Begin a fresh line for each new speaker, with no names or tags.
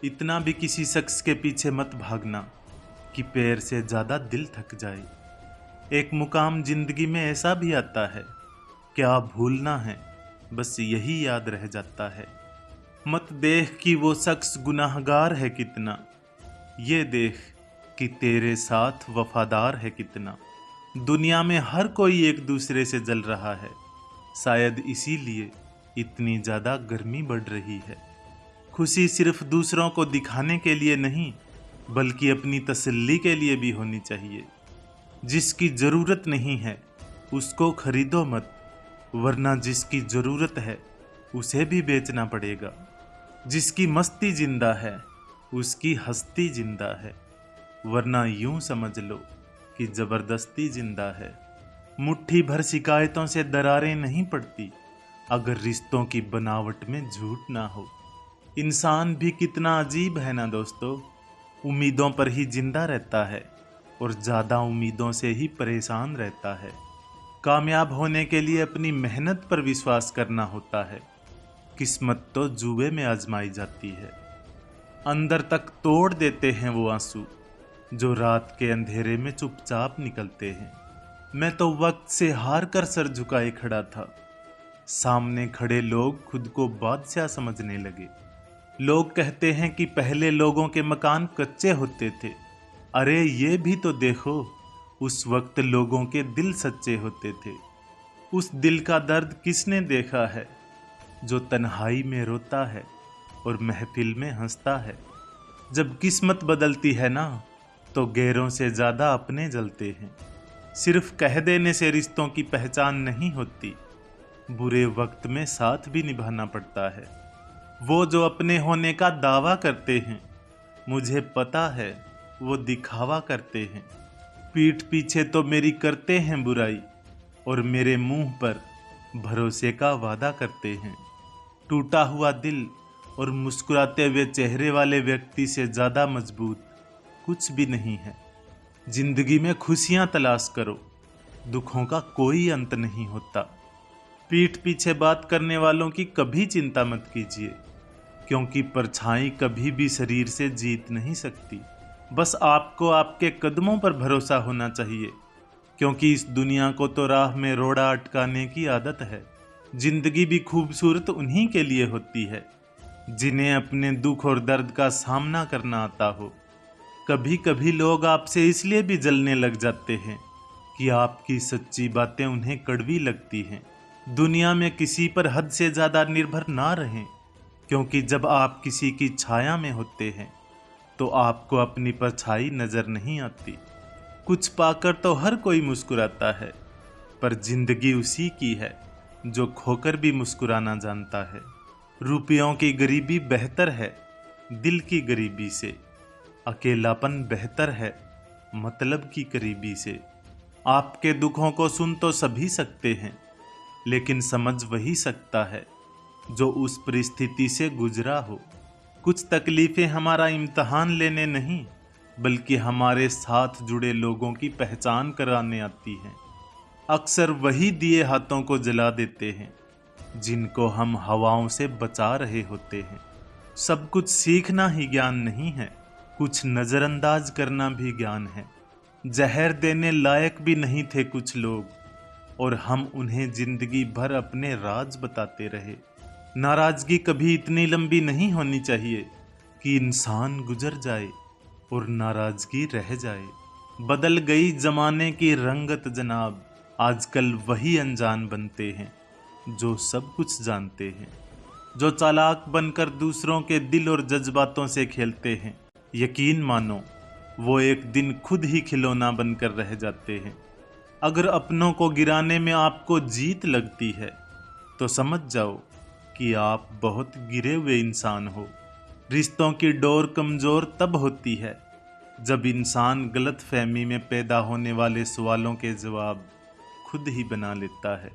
इतना भी किसी शख्स के पीछे मत भागना कि पैर से ज़्यादा दिल थक जाए। एक मुकाम जिंदगी में ऐसा भी आता है, क्या भूलना है बस यही याद रह जाता है। मत देख कि वो शख्स गुनाहगार है कितना, ये देख कि तेरे साथ वफादार है कितना। दुनिया में हर कोई एक दूसरे से जल रहा है, शायद इसीलिए इतनी ज़्यादा गर्मी बढ़ रही है। खुशी सिर्फ दूसरों को दिखाने के लिए नहीं, बल्कि अपनी तसल्ली के लिए भी होनी चाहिए। जिसकी ज़रूरत नहीं है उसको खरीदो मत, वरना जिसकी ज़रूरत है उसे भी बेचना पड़ेगा। जिसकी मस्ती जिंदा है उसकी हस्ती जिंदा है, वरना यूं समझ लो कि ज़बरदस्ती जिंदा है। मुट्ठी भर शिकायतों से दरारें नहीं पड़ती अगर रिश्तों की बनावट में झूठ ना हो। इंसान भी कितना अजीब है ना दोस्तों, उम्मीदों पर ही जिंदा रहता है और ज़्यादा उम्मीदों से ही परेशान रहता है। कामयाब होने के लिए अपनी मेहनत पर विश्वास करना होता है, किस्मत तो जुए में आजमाई जाती है। अंदर तक तोड़ देते हैं वो आंसू जो रात के अंधेरे में चुपचाप निकलते हैं। मैं तो वक्त से हार कर सर झुकाए खड़ा था, सामने खड़े लोग खुद को बादशाह समझने लगे। लोग कहते हैं कि पहले लोगों के मकान कच्चे होते थे, अरे ये भी तो देखो, उस वक्त लोगों के दिल सच्चे होते थे। उस दिल का दर्द किसने देखा है जो तन्हाई में रोता है और महफिल में हंसता है। जब किस्मत बदलती है ना तो गैरों से ज़्यादा अपने जलते हैं। सिर्फ कह देने से रिश्तों की पहचान नहीं होती, बुरे वक्त में साथ भी निभाना पड़ता है। वो जो अपने होने का दावा करते हैं, मुझे पता है वो दिखावा करते हैं। पीठ पीछे तो मेरी करते हैं बुराई और मेरे मुंह पर भरोसे का वादा करते हैं। टूटा हुआ दिल और मुस्कुराते हुए चेहरे वाले व्यक्ति से ज़्यादा मजबूत कुछ भी नहीं है। जिंदगी में खुशियां तलाश करो, दुखों का कोई अंत नहीं होता। पीठ पीछे बात करने वालों की कभी चिंता मत कीजिए, क्योंकि परछाई कभी भी शरीर से जीत नहीं सकती। बस आपको आपके कदमों पर भरोसा होना चाहिए, क्योंकि इस दुनिया को तो राह में रोड़ा अटकाने की आदत है। जिंदगी भी खूबसूरत उन्हीं के लिए होती है जिन्हें अपने दुख और दर्द का सामना करना आता हो। कभी कभी लोग आपसे इसलिए भी जलने लग जाते हैं कि आपकी सच्ची बातें उन्हें कड़वी लगती हैं। दुनिया में किसी पर हद से ज़्यादा निर्भर ना रहें, क्योंकि जब आप किसी की छाया में होते हैं तो आपको अपनी परछाई नजर नहीं आती। कुछ पाकर तो हर कोई मुस्कुराता है, पर जिंदगी उसी की है जो खोकर भी मुस्कुराना जानता है। रुपयों की गरीबी बेहतर है दिल की गरीबी से, अकेलापन बेहतर है मतलब की करीबी से। आपके दुखों को सुन तो सभी सकते हैं, लेकिन समझ वही सकता है जो उस परिस्थिति से गुजरा हो। कुछ तकलीफें हमारा इम्तहान लेने नहीं, बल्कि हमारे साथ जुड़े लोगों की पहचान कराने आती हैं। अक्सर वही दिए हाथों को जला देते हैं जिनको हम हवाओं से बचा रहे होते हैं। सब कुछ सीखना ही ज्ञान नहीं है, कुछ नज़रअंदाज करना भी ज्ञान है। जहर देने लायक भी नहीं थे कुछ लोग, और हम उन्हें जिंदगी भर अपने राज बताते रहे। नाराजगी कभी इतनी लंबी नहीं होनी चाहिए कि इंसान गुजर जाए और नाराजगी रह जाए। बदल गई जमाने की रंगत जनाब, आजकल वही अनजान बनते हैं जो सब कुछ जानते हैं। जो चालाक बनकर दूसरों के दिल और जज्बातों से खेलते हैं, यकीन मानो वो एक दिन खुद ही खिलौना बनकर रह जाते हैं। अगर अपनों को गिराने में आपको जीत लगती है तो समझ जाओ कि आप बहुत गिरे हुए इंसान हो। रिश्तों की डोर कमज़ोर तब होती है जब इंसान गलत फहमी में पैदा होने वाले सवालों के जवाब खुद ही बना लेता है।